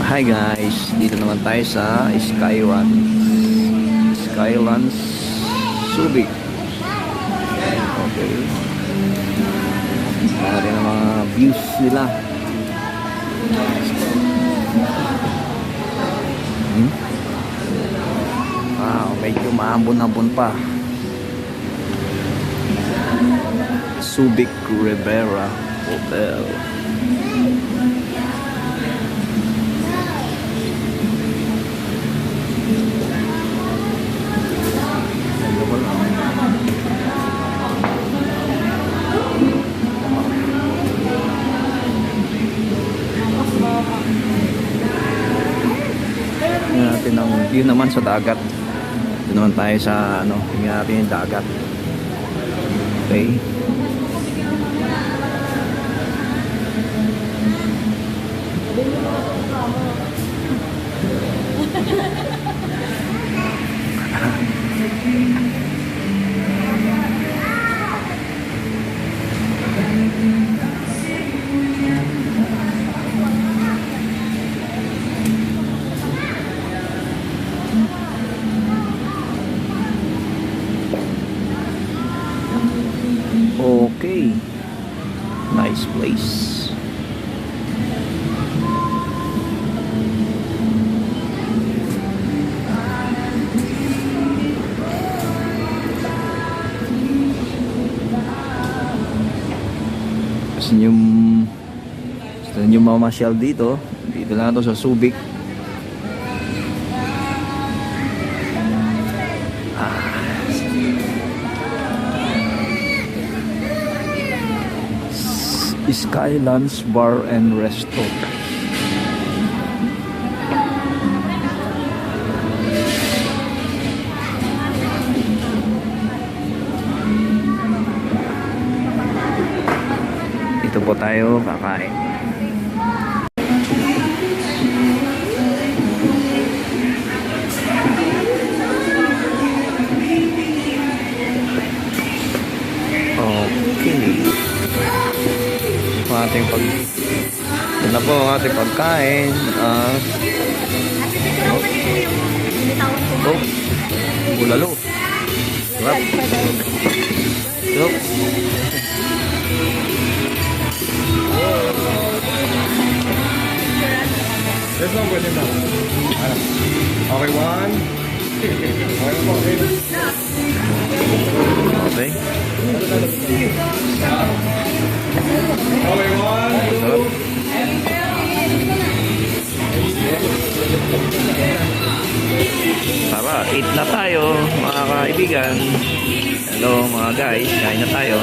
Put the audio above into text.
Hi guys, dito naman tayo sa Skylands Subic. Okay. Rin ang mga views nila. Medyo maambon-ambon pa. Subic Rivera Hotel. Natin ang view naman sa dagat. Ito naman tayo sa tingnan natin yung dagat. Okay. Okay, nice place. Gusto nyo mamasyal dito lang ito sa Subic. Skylands Bar and Resto. Dito po tayo kakain. Ito na po ang ating pagkain. Bulalo. Sarap. Sarap. There's no good enough. Okay, one. Okay. Okay, one. Sarap. Tara, eat na tayo mga kaibigan. Hello mga guys, kain na tayo.